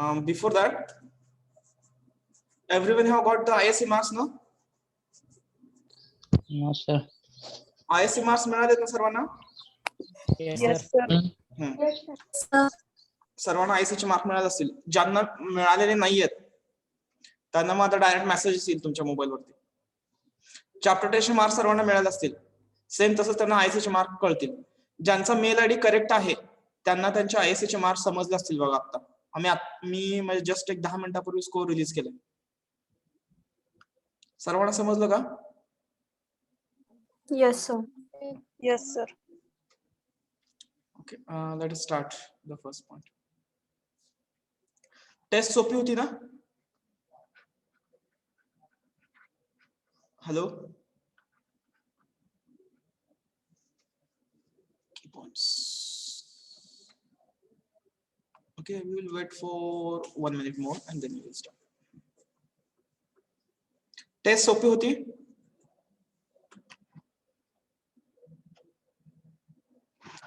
Before that, everyone have got the ISC marks, no? No, sir. ISC marks मिळाले ना सर्वांना? Yes, sir. सर्वांना ISC चे mark मिळाले असतील. ज्यांना मिळालेले नाहीयेत त्यांना मग आता डायरेक्ट मेसेजेस येईल तुमच्या मोबाईल वरती. चॅप्टर टेस्ट मार्क सर्वांना मिळाले असतील. सेम तसंच त्यांना ISC चे मार्क कळतील. ज्यांचा मेल आयडी करेक्ट आहे त्यांना त्यांचे ISC चे मार्क समजले असतील बघा. आता मी म्हणजे जस्ट एक 10 मिनिटापूर्वी स्कोर रिलीज केले. सर्वांना समजलं का? Yes, sir. Yes, sir. Okay, let us start the first point. Test सोपी होती ना? Hello? Key points. Okay, we will wait for 1 minute more and then we will start. Test सोपी होती?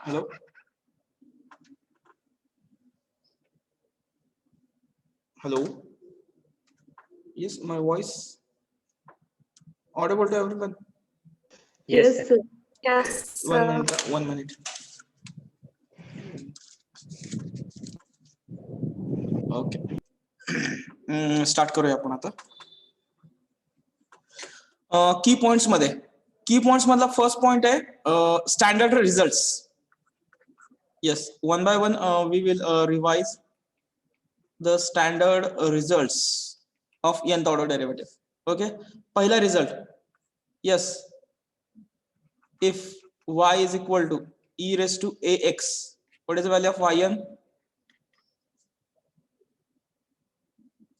Hello? Hello? Yes, my voice audible to everyone? Yes, sir. Yes, sir. 1 minute. Okay. Start करूया आपण आता. Key points मध्ये key points मधला first point आहे standard results. Yes, one by one we will revise the standard results of nth order derivative. Okay, पहिला result. Yes, if y is equal to e raised to ax, what is the value of yn?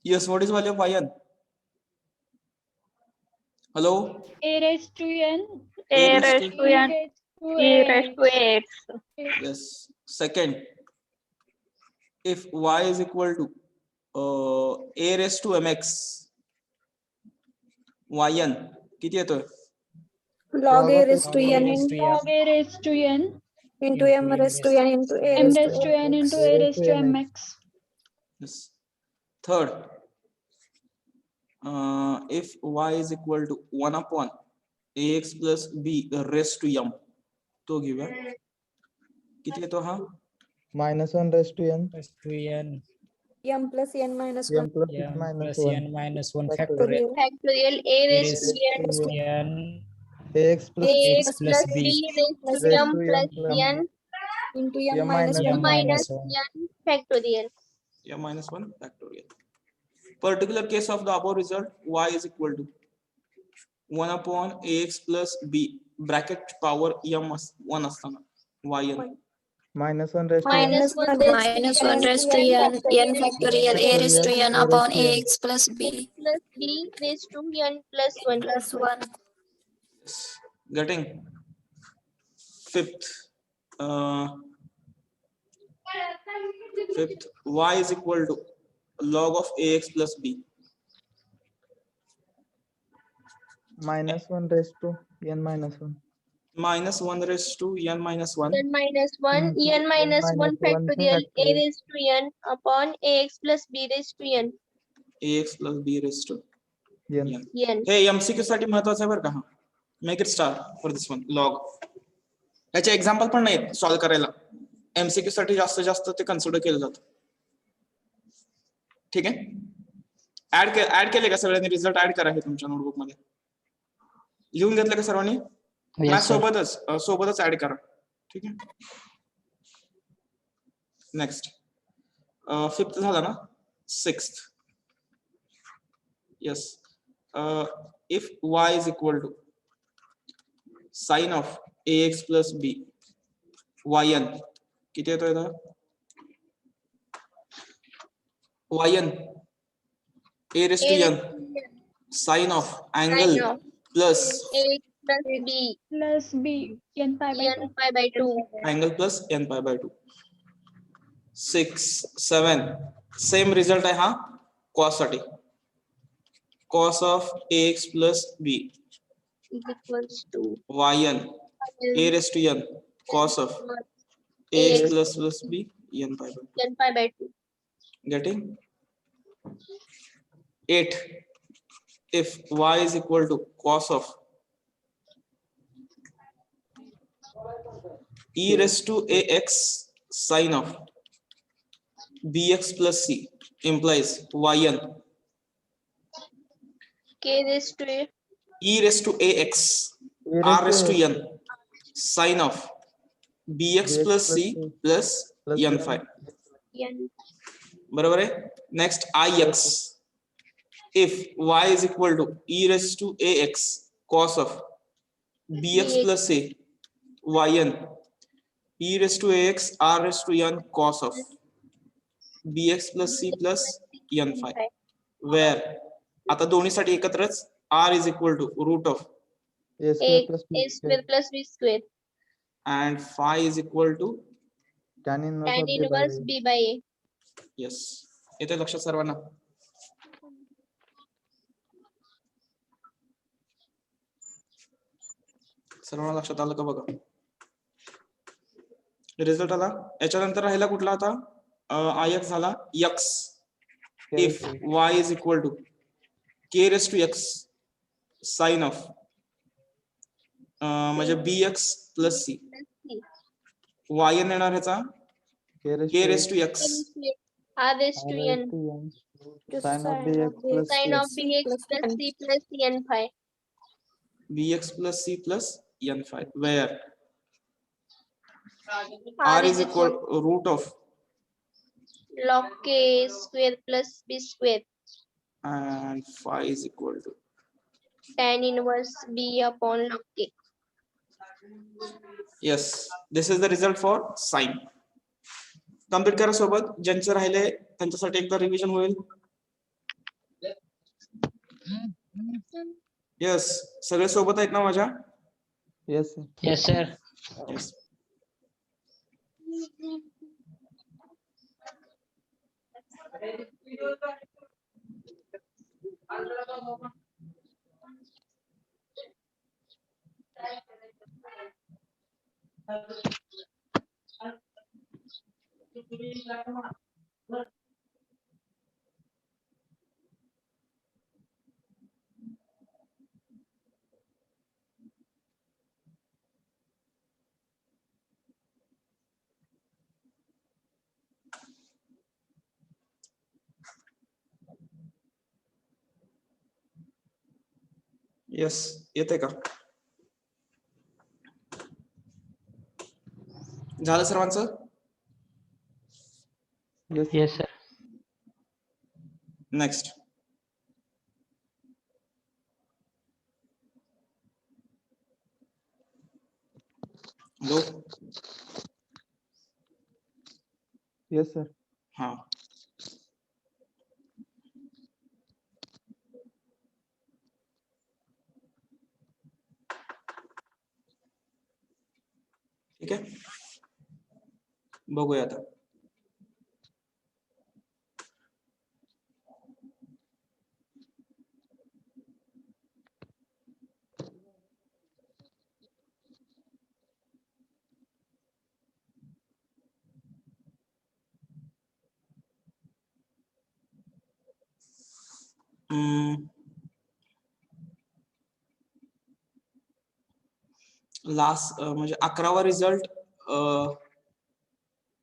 Yes, what is the value of yn? Hello? A raised to n. A raised to n. E raised to x. Yes. Second, if y is equal to a raised to mx, yn किती येतोय? Log A raised to n Log A raised to n. into m raised to n into a M raised raised to n into A raised to mx. Yes. Third, if y is equal to 1 upon ax plus b raised to m, तो घेऊया. किती येतो हा? -1 raised to n To n. m plus n minus m 1 plus M minus plus 1 n minus 1 factorial. factorial. Factorial A raised to n. n ax plus Ax plus plus b. b raised to raised m to plus m n into m m minus minus 1 m minus minus 1. n factorial. m minus 1 factorial. Particular case of the above result, y is equal to 1 upon ax plus b bracket power m1 असताना yn -1 raised to n Minus 1 raised to n factorial a raised to n upon ax plus b plus b raised to n plus 1. plus 1. getting. Fifth, y is equal to log of ax plus b -1 raised to n minus 1 minus 1 raised to n minus 1 N minus 1 n minus 1 factorial a raised to n upon ax plus b raised to n. ax plus b raised to n n. n. हे MCQ साठी महत्वाचं आहे बरं का. Make it star for this one log. याचे example पण नाहीत solve करायला. एमसीक्यू साठी जास्तीत जास्त ते कन्सिडर केलं जातं. ठीक आहे, ऍड केले का सगळ्यांनी? रिझल्ट ऍड करा हे तुमच्या नोटबुक मध्ये. लिहून घेतलं का सर्वांनी? Yes, sir. सोबतच ऍड करा. ठीक आहे. नेक्स्ट, फिफ्थ झाला ना. Sixth, yes, if y is equal to sin of ax plus b yn किती येतो इथं? yn a raised to n sin of angle Sin of plus ax plus b Plus b n pi by n pi by 2. angle plus n pi by 2. 6, 7 same result आहे हा cos साठी. cos of ax plus b is equals to yn a raised to n cos of ax plus b n pi by 2. n pi by 2. Getting 8 if y is equal to cos of e raised to ax sin of bx plus c implies yn K raised to e raised to ax r raised to n sin of bx plus c plus n phi. n. बरोबर आहे. Next ix if y is equal to e raised to ax cos of bx plus a yn e raised to ax r raised to n cos of bx plus c plus n phi, where आता दोन्हीसाठी एकत्रच r is equal to root of A square plus A square plus B square. and phi is equal to tan inverse Tan of B by inverse A. B by A. yes. येते लक्षात सर्वांना? सर्वांना लक्षात आलं का बघा? Result आला. याच्यानंतर राहिला कुठला आता ix झाला x if y is equal to k raised to x sin of म्हणजे bx plus c yn येणार ह्याचा k raised to x R raised to n. sin of bx plus Sin c. of bx plus c plus n phi. bx plus c plus n phi, where r is equal root of log k square plus b square. and phi is equal to Tan inverse b upon log k. yes. This is the result for sine. Complete करा सोबत. ज्यांचे राहिले त्यांच्यासाठी एकदा revision होईल. Yes, सगळे सोबत आहेत ना माझ्या? Yes, sir. Yes, sir. Yes. Yes, येते का? झालं सर्वांचं? Yes, sir. Next hello. Yes, sir. हा, ठीक आहे. बघूया आता. लास्ट म्हणजे 11वा result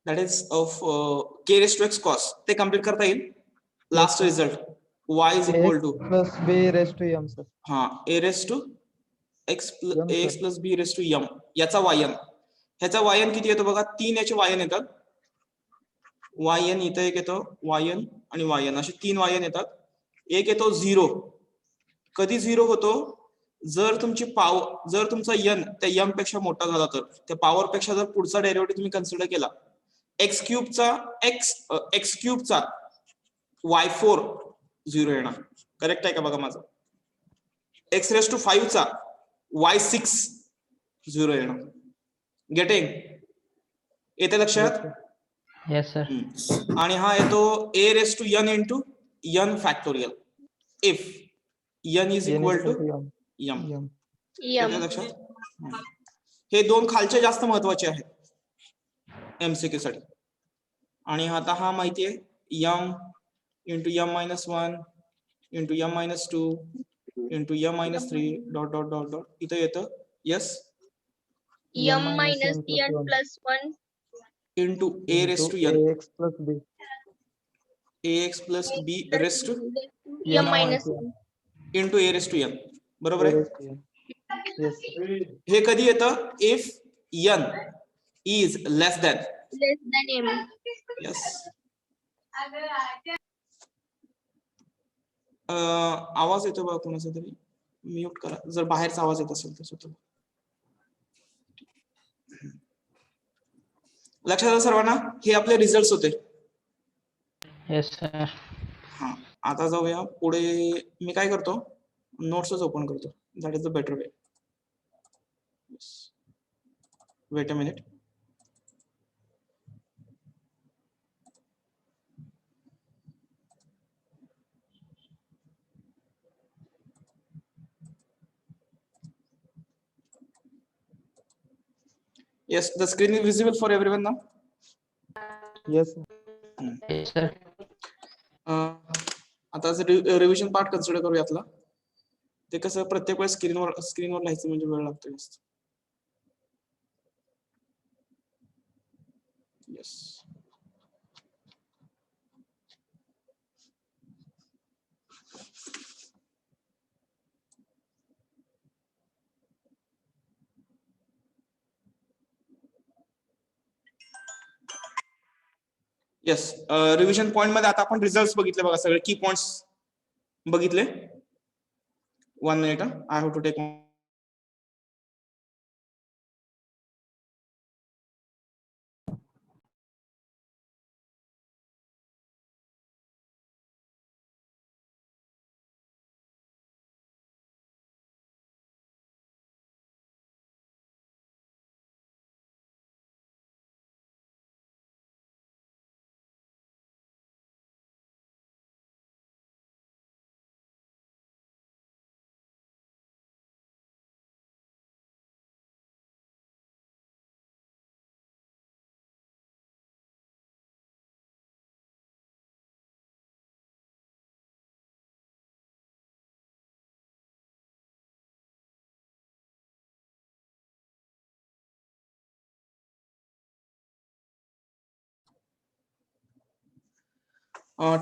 that is of k raised to x cos ते कम्प्लीट करता येईल. Last result y is equal to Plus b raised to m, sir. हा a raised to x M, sir. ax plus b raised to m याचा yn. ह्याचा yn किती येतो बघा? 3 याचे yn येतात. yn इथे एक येतो yn आणि yn असे 3 yn येतात. एक येतो 0. कधी 0 होतो? जर तुमची पॉवर, जर तुमचा n त्या m पेक्षा मोठा झाला तर, त्या पॉवर पेक्षा जर पुढचा डेरिव्हेटिव्ह तुम्ही कन्सिडर केला, x क्यूबचा x क्यूबचा y4 0 येणार. करेक्ट आहे का बघा माझं? x raised to 5 चा y6 0 येणार. गेटिंग? येते लक्षात? Yes, sir. आणि हा येतो a raised to n into n factorial if n is n equal is to equal to m. m. M. येते लक्षात? हे दोन खालचे जास्त महत्वाचे आहेत एमसीक्यू साठी. आणि आता हा माहितीये m into m minus 1 into m minus 2 into m minus 3 dot dot dot dot इथं येतं yes m minus n plus 1 into a raised to n ax plus b ax plus b raised to m minus 1 into a raised to n बरोबर a आहे raised to n. Yes. हे कधी येतं if n is less than less than m. yes आवाज येतो बघा कोणाचा तरी म्यूट करा जर बाहेरचा आवाज येत असेल तर स्वतः लक्षात आलं सर्वांना हे आपले रिझल्ट्स होते Yes, sir. हा आता जाऊया पुढे मी काय करतो नोट्सच ओपन करतो that is the better way weight a minute yes the screen is visible for everyone now Yes, sir. Yes, sir. आता रिव्हिजन पार्ट कन्सिडर करू यातला ते कसं प्रत्येक वेळेस स्क्रीनवर लिहायचं म्हणजे वेळ लागतो जास्त येस येस रिव्हिजन पॉइंट मध्ये आता आपण रिझल्ट बघितले बघा सगळे की पॉइंट्स बघितले 1 minute I have to take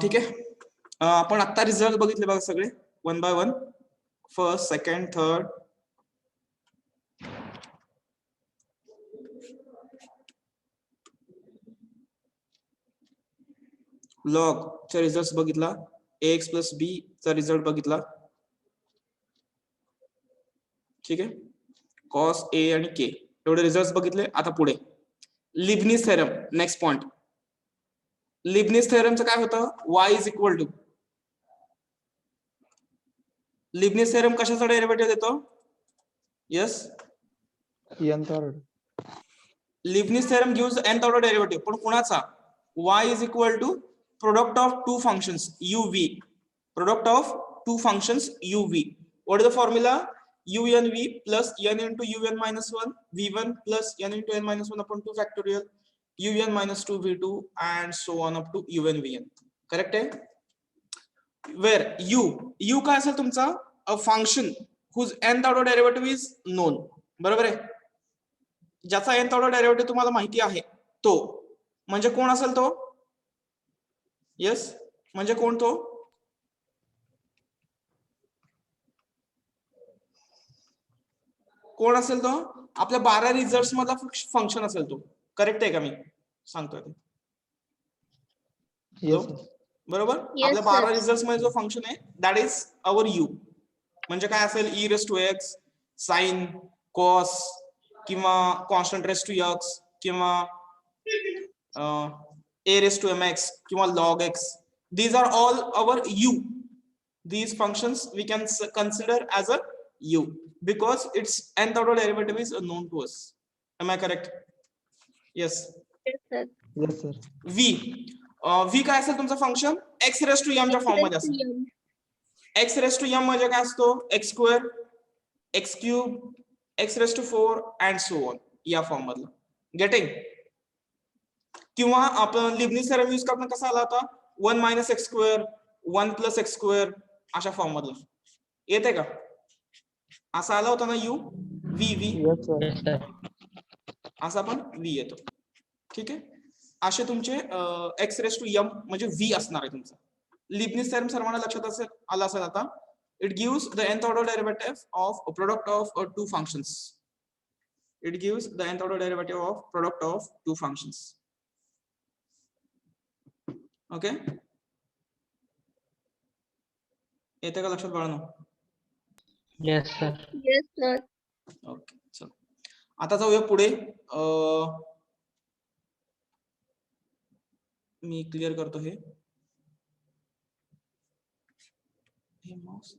ठीक आहे आपण आता रिझल्ट बघितले बघा सगळे 1 by 1 first second third log चा रिझल्ट बघितला ax प्लस b चा रिझल्ट बघितला ठीक आहे cos a आणि k एवढे रिझल्ट बघितले आता पुढे Leibniz theorem next point Leibniz थेरमचं काय होतं y is equal to Leibniz theorem कशाचा डेरिव्हेटिव्ह देतो yes nth order. Leibniz theorem gives nth order derivative पण कुणाचा y is equal to product of two functions uv product of two functions uv what is the formula unv plus n into un minus 1 v1 plus n into n minus 1 upon 2 factorial un minus 2 v2 and so on up to un vn correct आहे where u काय असेल तुमचा a function whose nth order derivative is known बरोबर आहे ज्याचा nth order derivative तुम्हाला माहिती आहे तो म्हणजे कोण असेल तो यस म्हणजे कोण तो कोण असेल तो आपल्या 12 रिझल्ट्स मधला फंक्शन असेल तो करेक्ट आहे का मी सांगतोय Yes, sir. बरोबर Yes, आपल्या sir. 12 रिझल्ट्स मध्ये जो फंक्शन आहे दॅट इज अवर यू म्हणजे काय असेल e raise to x sin cos किंवा कॉन्स्टंट रेस टू x किंवा a रेस टू mx किंवा log x these are all our u these functions we can consider as a u because its nth order derivative is known to us am I correct yes Yes, sir. Yes, sir. v काय असेल तुमचं function x raise to m च्या form मध्ये असेल x raise to m म्हणजे काय असतो x square x cube x raise to 4 and so on या फॉर्म मधला गेटिंग किंवा आपण लिबनिझ थेरम यूज करणं कसा आला होता 1 minus x square 1 plus x square अशा फॉर्म मधला येते का? असा आला होता ना U V V Yes, sir. Yes, sir. असा पण व्ही येतो. ठीक आहे. असे तुमचे एक्स रेस टू एम म्हणजे व्ही असणार आहे तुमचा. लिबनिझ थेरम सर्वांना लक्षात असेल आला असेल आता. It gives the nth order derivative of a product of two functions. It gives the nth order derivative of product of two functions. Okay. येते का लक्षात बाळांनो? Yes, sir. Yes, sir. Okay चलो आता जाऊया पुढे. मी क्लिअर करतो हे mouse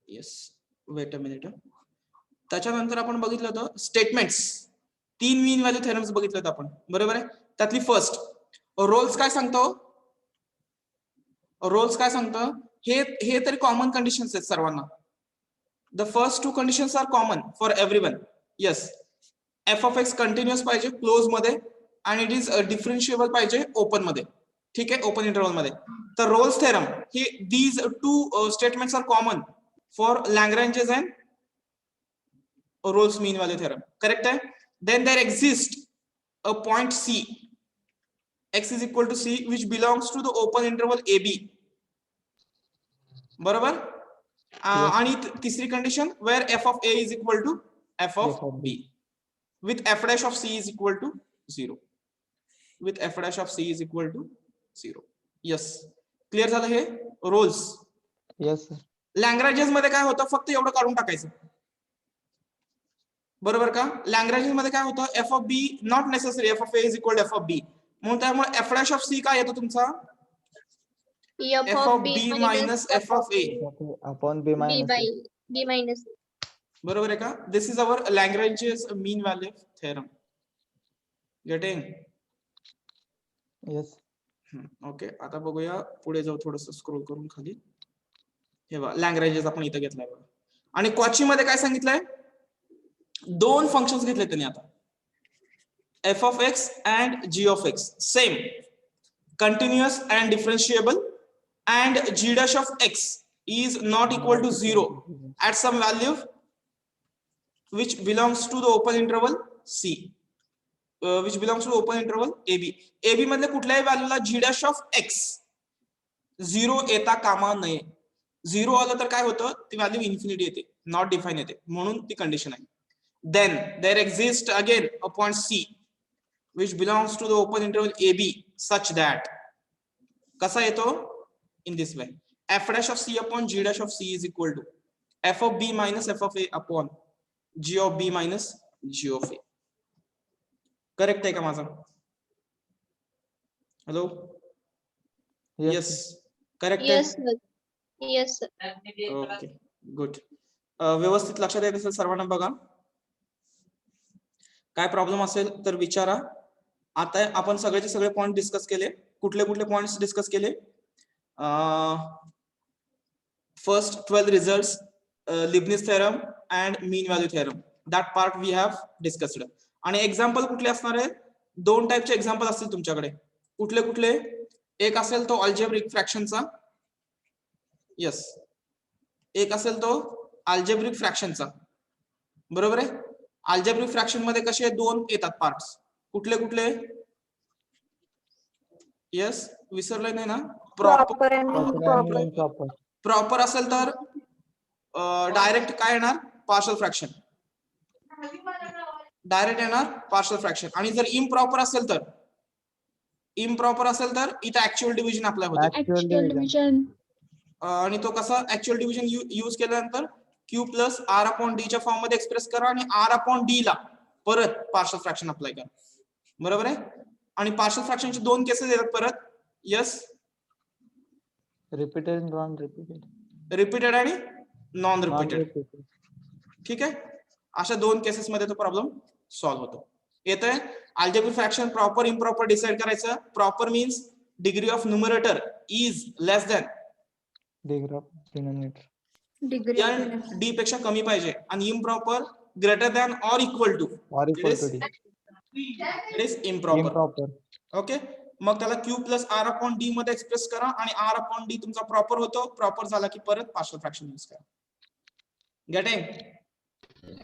yes weight a minute. त्याच्यानंतर आपण बघितलं होतं स्टेटमेंट्स. 3 मीन व्हॅल्यू थेरम्स बघितलं होतं आपण, बरोबर आहे. त्यातली फर्स्ट रोल्स काय सांगतो? रोल्स काय सांगतं? हे तरी कॉमन कंडिशन्स आहेत सर्वांना. The first 2 conditions are common for everyone. Yes, f of x continuous पाहिजे क्लोज मध्ये आणि इट इज डिफरन्शिएबल पाहिजे ओपन मध्ये. ठीक आहे, ओपन इंटरवल मध्ये. तर रोल्स थेरम हे these 2 statements are common for Lagrange's and Rolle's mean value theorem. Correct आहे. Then there exist a point C, x is equal to c which belongs to the open interval AB. बरोबर. आणि तिसरी condition where f of a is equal to f of b with f dash of c is equal to 0. with f dash of c is equal to 0. yes, clear झालं हे Rolls. Yes, sir. लॅग्रेंजेस मध्ये काय होतं? फक्त एवढं काढून टाकायचं, बरोबर का? लॅग्रेंजेस मध्ये काय होतं? f of b not necessary f of a is equal to f of b. म्हणून त्यामुळे f dash of c काय येतो तुमचा? f of b minus f of a. Okay, upon b minus a. B minus. बरोबर आहे का? This is our Lagrange's mean value theorem. Getting? Yes. Okay. आता बघूया पुढे जाऊ, थोडस स्क्रोल करून खाली. हे बघा लॅग्रेंजेस आपण इथं घेतलाय बघा. आणि कॉची मध्ये काय सांगितलंय? 2 फंक्शन्स घेतले त्यांनी आता, f of x and g of x. same, continuous and differentiable, and g dash of x is not equal to 0 at some value which belongs to the open interval c, which belongs to the open interval ab. ab मधल्या कुठल्याही व्हॅल्यूला g dash of x 0 येता कामा नये. 0 आलं तर काय होतं? ती व्हॅल्यू इन्फिनिटी येते, नॉट डिफाइन येते, म्हणून ती कंडिशन आहे. Then there exists again a point C which belongs to the open interval AB such that कसा येतो? In this way, f dash of c upon g dash of c is equal to f of b minus f of a upon g of b minus g of a. Correct आहे का माझा? Hello? Yes, correct आहे. Yes, sir. Yes, sir. Okay, good. व्यवस्थित लक्षात येत असेल सर्वांना. बघा, काय प्रॉब्लेम असेल तर विचारा. आता आपण सगळेचे सगळे पॉइंट डिस्कस केले. कुठले कुठले पॉइंट्स डिस्कस केले? First 12 results, Leibniz theorem and mean value theorem, that part we have discussed. आणि एक्झाम्पल कुठले असणार आहेत? 2 टाइपचे एक्झाम्पल असतील तुमच्याकडे. कुठले कुठले? एक असेल तो अल्जेब्रिक फ्रॅक्शनचा. येस, एक असेल तो अल्जेब्रिक फ्रॅक्शनचा, बरोबर आहे. अल्जेब्रिक फ्रॅक्शन मध्ये कसे 2 येतात पार्ट्स. कुठले कुठले? येस, विसरले नाही ना? Proper and improper. प्रॉपर असेल तर डायरेक्ट काय येणार? Partial fraction. डायरेक्ट येणार पार्शल फ्रॅक्शन. आणि जर इम्प्रॉपर असेल तर, इम्प्रॉपर असेल तर इथं ऍक्च्युअल डिव्हिजन अप्लाय होते. Actual Actual division. division. आणि तो कसा? ऍक्च्युअल डिव्हिजन यूज केल्यानंतर q plus r upon d च्या फॉर्म मध्ये एक्सप्रेस करा आणि r अपॉन d ला परत पार्शल फ्रॅक्शन अप्लाय करा, बरोबर आहे. आणि पार्शल फ्रॅक्शनचे 2 केसेस येतात परत. Yes, Repeated and non-repeated. Repeated आणि नॉन रिपीटेड. Non-repeated. ठीक आहे. अशा 2 केसेस मध्ये तो प्रॉब्लेम सॉल्व्ह होतो. येतोय? Algebraic fraction proper improper decide करायचं. Proper means degree of numerator is less than Degree of denominator. Degree. n d पेक्षा कमी पाहिजे. आणि improper greater than or equal to, or it equal is, to D. it is improper. Improper. Okay, मग त्याला Q plus R upon D मध्ये express करा आणि R upon D तुमचा प्रॉपर होतो. प्रॉपर झाला की परत पार्शियल फ्रॅक्शन यूज करा. गेटिंग?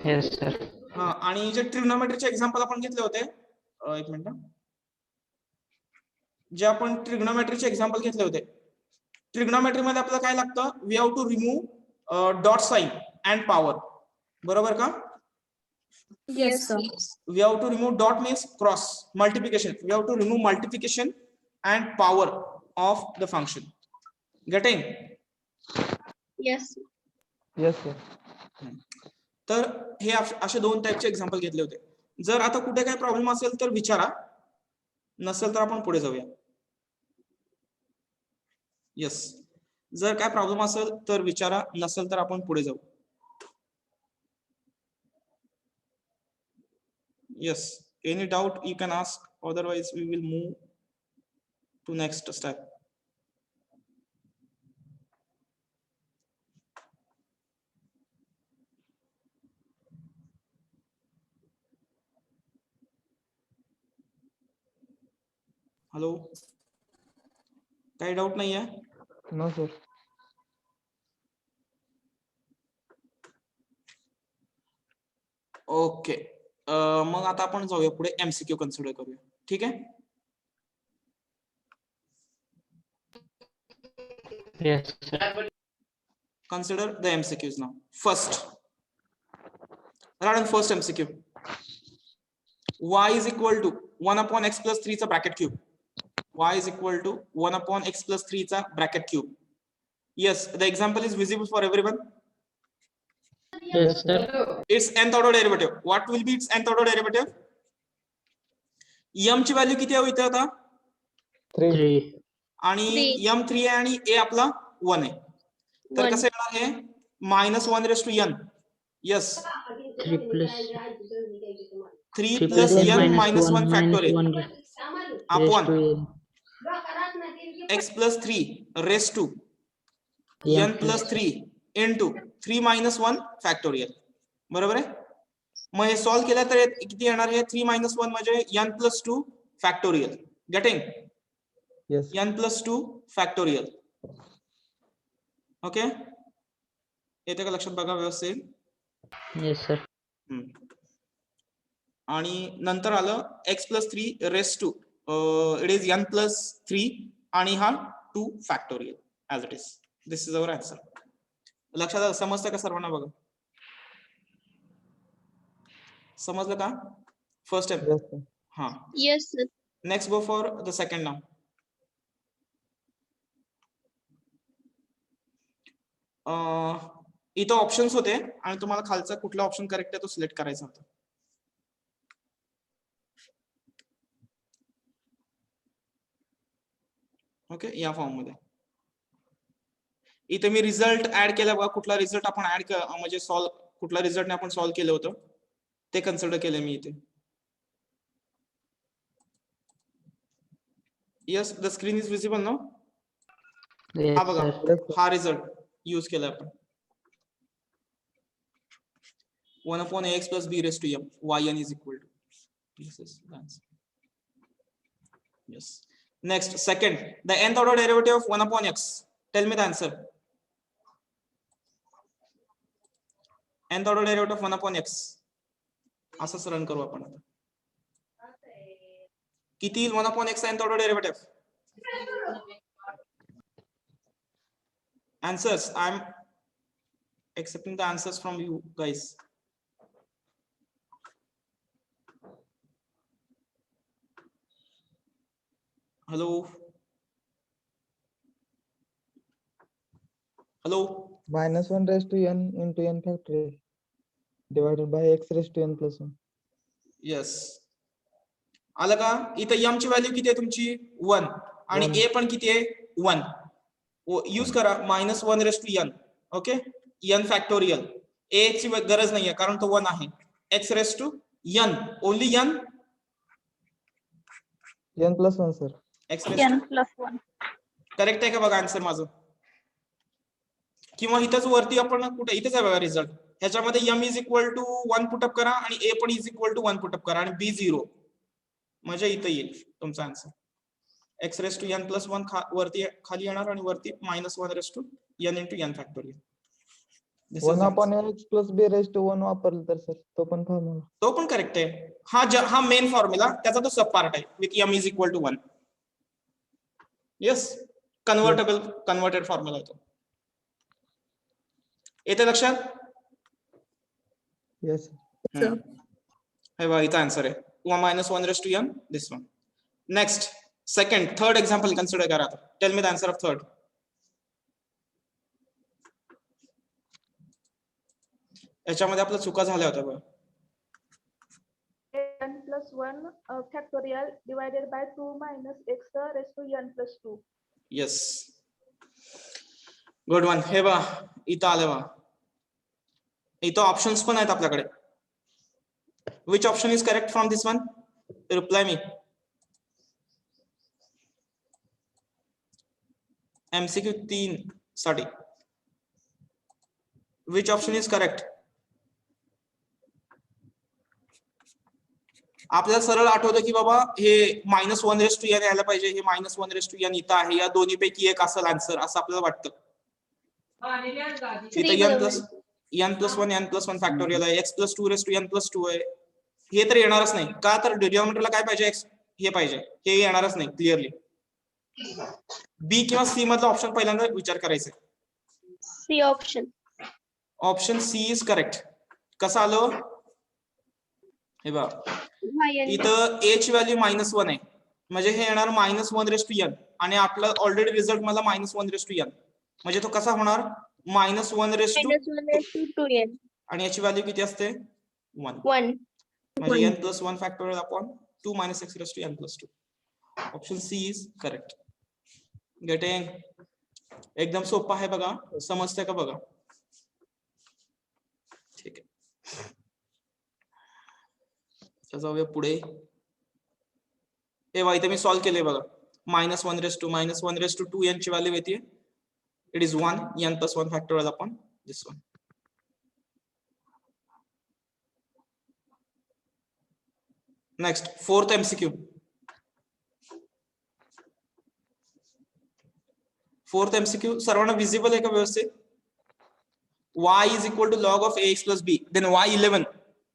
Yes, sir. हा, आणि जे ट्रिग्नोमेट्रीचे एक्झाम्पल आपण घेतले होते, एक मिनिट, जे आपण ट्रिग्नोमेट्रीचे एक्झाम्पल घेतले होते, ट्रिग्नोमेट्री मध्ये आपल्याला काय लागतं, we have to remove dot sign and power, बरोबर का? Yes, sir. We have to remove dot means cross multiplication. We have to remove multiplication and power of the function. Getting? Yes. Yes, sir. तर हे असे दोन टाइपचे example घेतले होते. जर आता कुठे काही प्रॉब्लेम असेल तर विचारा, नसेल तर आपण पुढे जाऊया. येस, जर काय प्रॉब्लेम असेल तर विचारा, नसेल तर आपण पुढे जाऊ. Yes, any doubt you can ask, otherwise we will move to next step. Hello, काही डाऊट नाही आहे? No, sir. ओके, मग आता आपण जाऊया पुढे, एमसीक्यू कन्सिडर करूया. ठीक आहे? Yes, sir. Consider the MCQs now. First, rather than first MCQ, y is equal to 1 upon x plus 3 चा bracket cube. Y is equal to 1 upon x plus 3 चा bracket cube. Yes, the example is visible for everyone. Yes, sir. Its nth order derivative. What will be its nth order derivative? m ची value किती आहे इथे आता? 3. 3. आणि Three. m 3 आहे आणि a आपला 1 आहे. तर One. कसं येणार हे? -1 raised to n. Yes, 3 plus 3 3 plus plus n n minus 1 factorial 1 raised upon to n. x plus 3 raised to n plus 3 into 3 minus 1 factorial. बरोबर आहे? मग हे सॉल्व केलं तर किती येणार आहे? 3 minus 1 म्हणजे n plus 2 factorial. Getting? Yes. n plus 2 factorial. Okay, येते का लक्षात? बघा व्यवस्थित. Yes, sir. आणि नंतर आलं x plus 3 raised to it is n plus 3 आणि हा 2 factorial as it is. This is our answer. लक्षात आलं? समजतं का सर्वांना? बघा, समजलं का? First step. Yes, sir. हा, Yes, sir. Next go for the second now. इथं ऑप्शन्स होते आणि तुम्हाला खालचा कुठला ऑप्शन करेक्ट आहे तो सिलेक्ट करायचा होता. ओके, या फॉर्म मध्ये इथे मी रिझल्ट ऍड केला बघा. कुठला रिझल्ट आपण ऍड म्हणजे सॉल्व, कुठला रिझल्टने आपण सॉल्व केलं होतं ते कन्सिडर केलं मी इथे. Yes, the screen is visible no? Yes, हा बघा, sir. हा रिझल्ट यूज केला आपण. 1 upon ax plus b raised to m, yn is equal to. This is the answer. Yes. Next, second, the nth order derivative of 1 upon x. Tell me the answer. Nth order derivative of 1 upon x. असंच run करू आपण आता. किती येईल 1 upon x nth order derivative? Answers. I'm accepting the answers from you guys. Hello. Hello. -1 raised to n into n factorial divided by x raised to n plus 1. Yes. आलं का? इथं m ची value किती आहे तुमची? 1 आणि One. a पण किती आहे? 1. यूज करा -1 raised to n. Okay, n factorial. a ची गरज नाहीये कारण तो 1 आहे. x raised to n, only n. n plus 1, sir. x raised to, plus 1. Correct आहे का बघा आन्सर माझं? किंवा इथंच वरती आपण कुठे, इथेच आहे बघा रिझल्ट. ह्याच्यामध्ये m is equal to 1 put up करा आणि a पण इज इक्वल टू 1 पुटअप करा आणि b 0, म्हणजे इथं येईल तुमचा answer. x raise to n plus 1 वरती खाली येणार आणि वरती -1 raise to n into n factorial. 1 upon x plus b raised to 1 वापरलं तर सर तो पण फॉर्म्युला. तो पण करेक्ट आहे. हा मेन फॉर्म्युला, त्याचा तो सब पार्ट आहे with m is equal to 1. Yes, converted formula आहे तो. येते लक्षात? येस. हे बघा इथं आन्सर आहे -1 raise to n, this one. Next, third example consider करा. Tell me the answer of third. याच्यामध्ये आपल्या चुका झाल्या होत्या बघा. n plus 1 factorial divided by 2 minus x raised to n plus 2. Yes, good one. हे बघा इथं आलं बघा. इथं ऑप्शन्स पण आहेत आपल्याकडे. Which option is correct from this one? Reply me. MCQ 3 साठी विच ऑप्शन इज करेक्ट? आपल्याला सरळ आठवतं की बाबा हे -1 रेस टू n यायला पाहिजे, हे -1 रेस टू n इथं आहे, या दोन्ही पैकी एक असेल आन्सर असं आपल्याला वाटतं. इथं n plus 1 फॅक्टोरियल आहे, x plus 2 raise to n plus 2 आहे. हे तर येणारच नाही का, तर डिनॉमिनेटरला काय पाहिजे? x हे पाहिजे, हे येणारच नाही क्लिअरली. बी किंवा सी मधला ऑप्शन पहिल्यांदा विचार करायचा. C option. Option C is correct. कसं आलं? हे बघा इथं a ची व्हॅल्यू -1 आहे, म्हणजे हे येणार -1 रेस टू n आणि आपला ऑलरेडी रिझल्ट मला -1 रेस टू n, म्हणजे तो कसा होणार? -1 रेस टू -2n आणि याची व्हॅल्यू किती असते? 1. 1. म्हणजे n plus 1 factorial upon 2 minus x raised to n plus 2. Option C is correct. Getting? एकदम सोपा आहे बघा, समजतंय का बघा. ठीक आहे, जाऊया पुढे. हे इथे मी सॉल्व्ह केले बघा. -1 रेस टू 2n ची व्हॅल्यू येते. It is 1 n plus 1 factorial upon this one. Next, fourth MCQ. Fourth MCQ सर्वांना विजिबल आहे का व्यवस्थित? y is equal to log of ax plus b, then y11,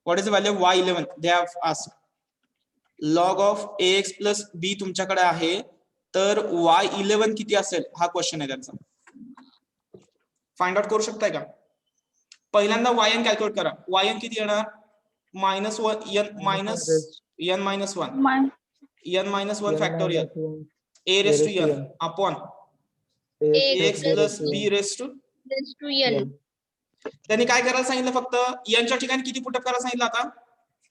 what is the value of y11? they have asked. log of ax plus b तुमच्याकडे आहे, तर y11 किती असेल हा क्वेश्चन आहे त्यांचा. फाइंड आउट करू शकताय का? पहिल्यांदा yn कॅल्क्युलेट करा. yn किती येणार? -1 n -1 factorial a raised to n upon ax plus b raised to. n. त्यांनी काय करायला सांगितलं? फक्त n च्या ठिकाणी किती पुटअप करायला सांगितलं आता?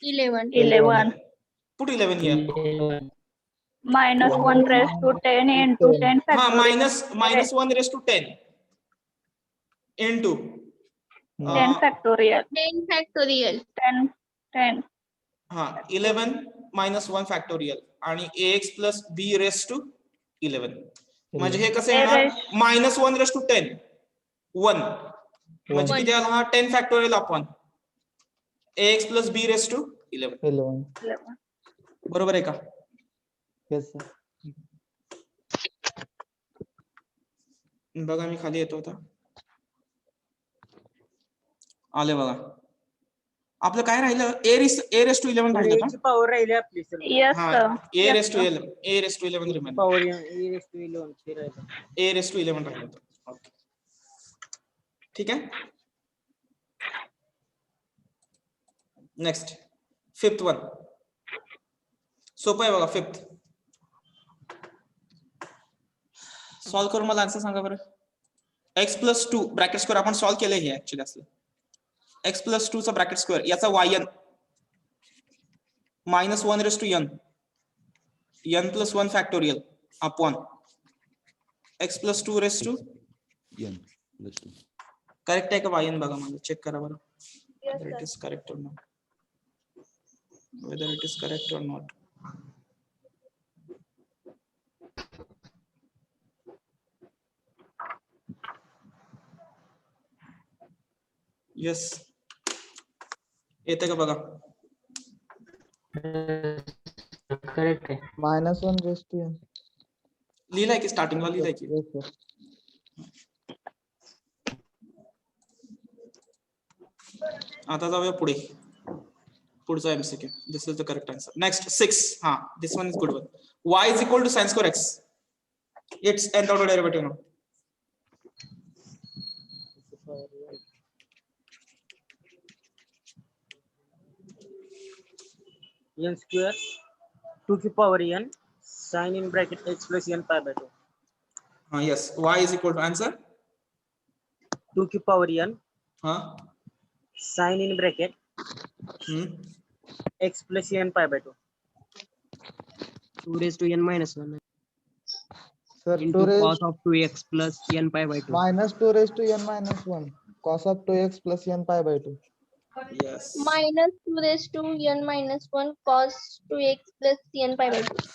11. Put 11 here. -1 raised to 10 into 10 हा, factorial. -1 raised to 10 into 10 factorial. 10 factorial. 10. हा 11 -1 फॅक्टोरियल आणि ax plus b raised to 11. म्हणजे हे कसं येणार? -1 raised to 10 1 म्हणजे किती आला? हा 10 factorial upon ax plus b raised to 11. बरोबर आहे का? Yes sir. बघा मी खाली येतो आता. आले बघा. आपलं काय राहिलं? a raised to 11 राहिलं का? पॉवर राहिली आपली सर. Yes, हा, sir. a raised to 11 remain. Power a raised to 11 राहिलं होतं. ओके, ठीक आहे. Next, fifth one. सोपं आहे बघा. फिफ्थ सॉल्व करून मला आन्सर सांगा बरं. x plus 2 ब्रॅकेट स्क्वेअर आपण सॉल्व केलं हे ऍक्च्युली असलं. x plus 2 चा ब्रॅकेट स्क्वेअर याचा yn -1 raise to n plus 1 factorial upon x plus 2 raise to n plus 2. Correct आहे का yn? बघा मला चेक करा बरं. Yes, whether sir. it is correct or not. Whether it is correct or not. Yes, येते का बघा. Correct आहे. -1 raised to n. लिहिलंय की स्टार्टिंगला लिहिलंय की. Yes, sir. आता जाऊया पुढे. पुढचा MCQ. This is the correct answer. Next 6. हा, this one is good one. y is equal to sin square x. Its nth order derivative now. n square 2 की power n sin in bracket x plus n pi by 2. Yes, y is equal to answer. 2 की power n हाँ. sin in bracket x plus n pi by 2. 2 raised to n minus 1 Sir, into 2 raised cos of 2x plus n pi by 2. -2 raised to n minus 1 cos of 2x plus n pi by 2. Yes. -2 raised to n minus 1 cos 2x plus n pi by 2.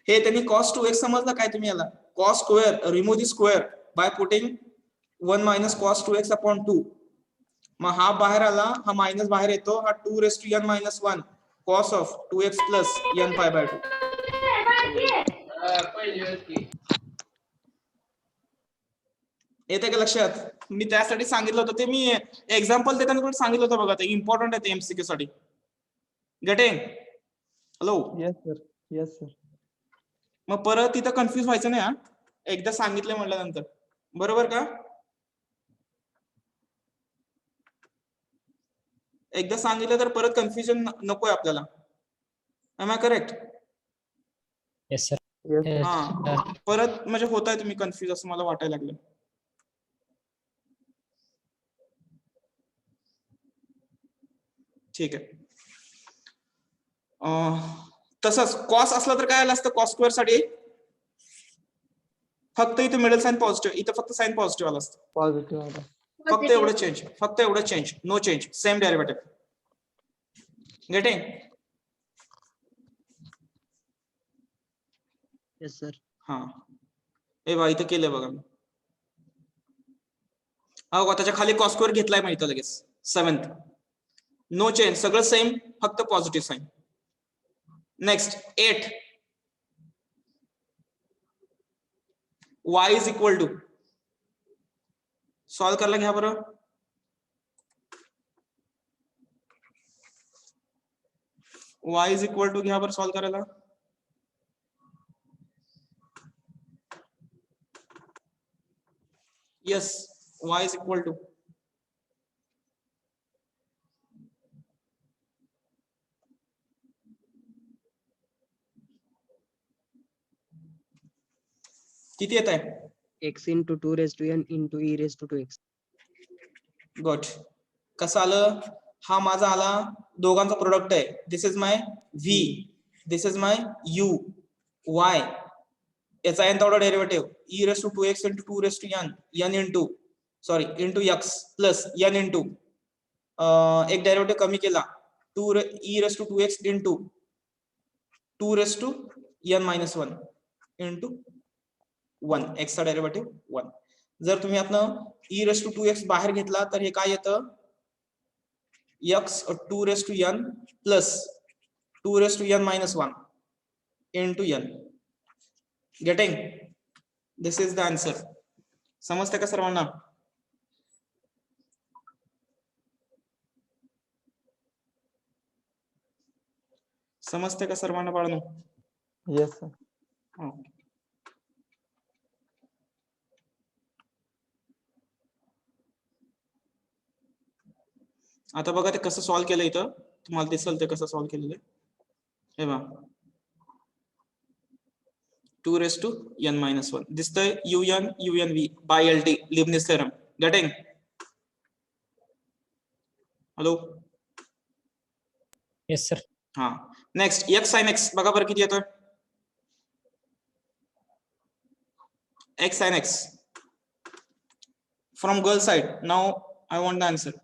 हे त्यांनी cos 2x समजलं काय तुम्ही याला? Cos square, remove the square by putting 1 minus cos 2x upon 2. मग हा बाहेर आला, हा मायनस बाहेर येतो, हा 2 raised to n minus 1 cos of 2x plus n pi by 2. येते का लक्षात? मी त्यासाठी सांगितलं होतं, ते मी एक्झाम्पल देताना पण सांगितलं होतं बघा, ते इम्पॉर्टंट आहे ते एमसीक्यू साठी. Getting? Hello. Yes, sir. Yes, sir. मग परत तिथं कन्फ्युज व्हायचं नाही. हा, एकदा सांगितलं म्हटल्यानंतर, बरोबर का? एकदा सांगितलं तर परत कन्फ्युजन नकोय आपल्याला. Am I correct? Yes, sir. Yes. हा, परत म्हणजे होताय तुम्ही कन्फ्युज असं मला वाटायला लागलं. ठीक आहे. तसंच कॉस असला तर काय आलं असतं कॉस स्क्वेअर साठी? फक्त इथे मिडल साइन पॉझिटिव्ह, इथं फक्त साइन पॉझिटिव्ह आलं असतं. Positive order. फक्त एवढं चेंज, फक्त एवढं change, no change, same derivative. Getting? Yes sir. हा, हे बघा इथं केलंय बघा मी. हा, त्याच्या खाली कॉस स्क्वेअर घेतलाय माहिती लगेच 7th. नो चेंज, सगळं सेम, फक्त positive sign. Next 8. y is equal to, solve करायला घ्या बरं. y इज इक्वल टू घ्या बरं सॉल्व करायला. Yes, y is equal to किती येत आहे? x into 2 raised to n into e raised to 2x. Good. कसं आलं? हा माझा आला, दोघांचा प्रोडक्ट आहे. This is my v, this is my u, y. याचा nth order derivative e raised to 2x into 2 raised to n, n into into x plus n into एक derivative कमी केला, 2 e raised to 2x into 2 raised to n minus 1 into 1, x चा derivative 1. जर तुम्ही आपलं e raised to 2x बाहेर घेतला तर हे काय येतं? x 2 raised to n plus 2 raised to n minus 1 into n. Getting? This is the answer. समजते का सर्वांना? समजते का सर्वांना बाळांनो? Yes, sir. आता बघा ते कसं सॉल्व केलं इथं, तुम्हाला दिसेल ते कसं सॉल्व केलेलं आहे. हे बघा, 2 raised to n minus 1. दिसतंय un unv by lt, Leibniz theorem. Getting? Hello. Yes, sir. हा, नेक्स्ट x sin x बघा बरं किती येतोय? x sin x from girl side. Now I want the answer.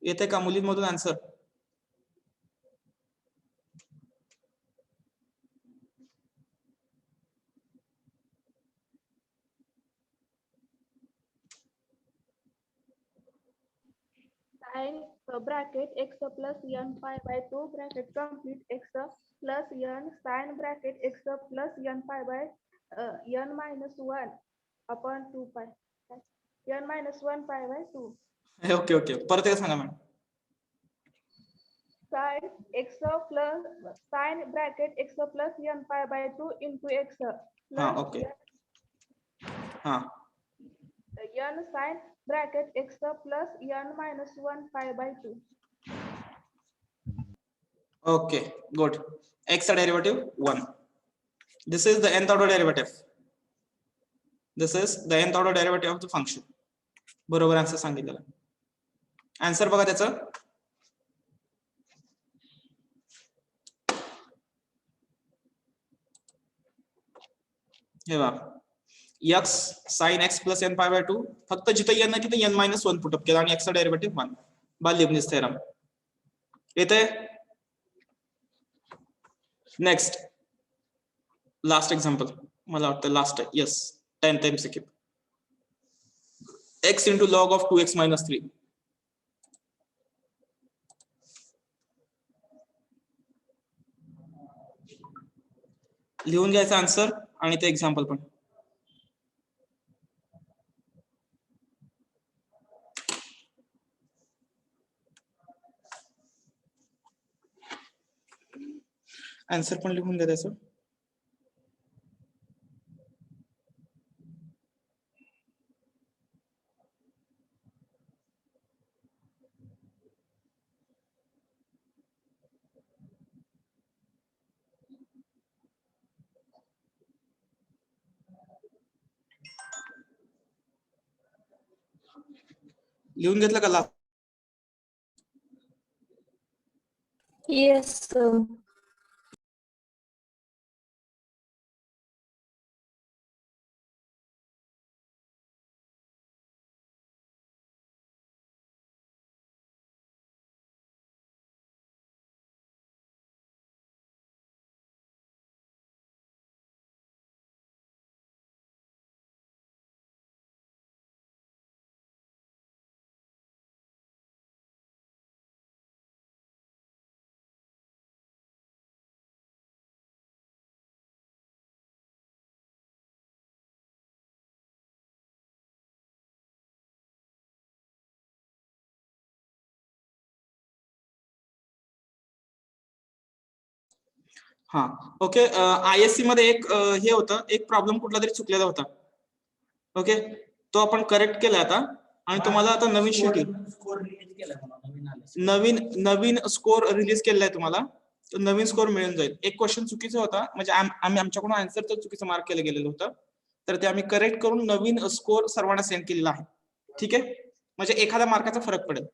येते का मुलींमधून answer? Sin bracket x plus n pi by 2 bracket complete x plus n sin bracket x plus n pi by n minus 1 upon 2 pi. n minus 1 pi by 2. Okay okay, परत एकदा सांगा madam. Sin x plus sin bracket x plus n pi by 2 into x हाँ, plus okay. हाँ n sin bracket x plus n minus 1 pi by 2. Okay good. x चा derivative 1. This is the nth order derivative. This is the nth order derivative of the function. बरोबर answer सांगितलेला. Answer बघा त्याचं. हे बघा, x sin x plus n pi by 2, फक्त जिथे n आहे तिथे n minus 1 पुट अप केला आणि x चा डेरिव्हेटिव्ह 1 बाय लिबनिझ थेरम. येते नेक्स्ट लास्ट एक्झाम्पल. मला वाटतं लास्ट आहे. Yes, 10th MCQ. x into log of 2x minus 3. लिहून घ्यायचा आन्सर आणि ते एक्झाम्पल पण. आन्सर पण लिहून द्या त्याचं. लिहून घेतलं का? Yes, sir. हा ओके. ISC मध्ये एक हे होतं, एक प्रॉब्लेम कुठला तरी चुकलेला होता. ओके, तो आपण करेक्ट केला आता आणि तुम्हाला आता नवीन शेड्यूल नवीन स्कोर रिलीज केलेला आहे तुम्हाला. नवीन स्कोर मिळून जाईल. एक क्वेश्चन चुकीचा होता, म्हणजे आम्ही आमच्याकडून आन्सर तर चुकीचं मार्क केलं गेलेलं होतं, तर ते आम्ही करेक्ट करून नवीन स्कोर सर्वांना सेंड केलेला आहे. ठीक आहे, म्हणजे एखाद्या मार्काचा फरक पडेल.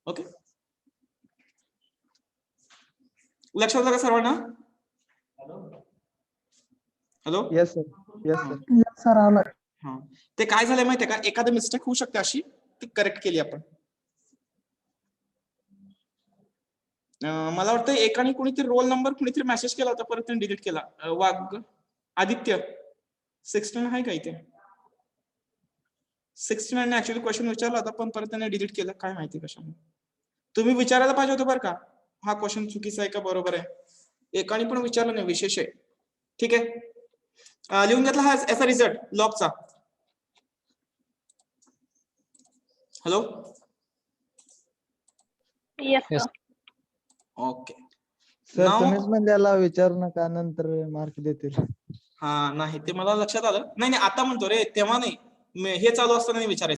ओके, लक्षात आलं का सर्वांना? Hello. Yes sir. Yes sir. Yes, sir. आलं. हा, ते काय झालंय माहितीये का, एखादी मिस्टेक होऊ शकते अशी, ती करेक्ट केली आपण. मला वाटतं एकाने कुणीतरी रोल नंबर कुणीतरी मेसेज केला होता, परत त्यांनी डिलीट केला. वाघ आदित्य 69 आहे का इथे? 69 ने ऍक्च्युअली क्वेश्चन विचारला होता, पण परत त्याने डिलीट केलं. काय माहिती कशाने. तुम्ही विचारायला पाहिजे होतं बरं का, हा क्वेश्चन चुकीचा आहे का बरोबर आहे. एकाने पण विचारलं नाही, विशेष आहे. ठीक आहे, लिहून घेतला हा याचा रिझल्ट लॉगचा. Hello. Yes, Yes. sir. Okay. Sir Now- तुम्हीच म्हणजे याला विचारू नका, नंतर मार्क देतील. हा नाही, ते मला लक्षात आलं. नाही आता म्हणतो रे, तेव्हा नाही, हे चालू असताना नाही विचारायचं.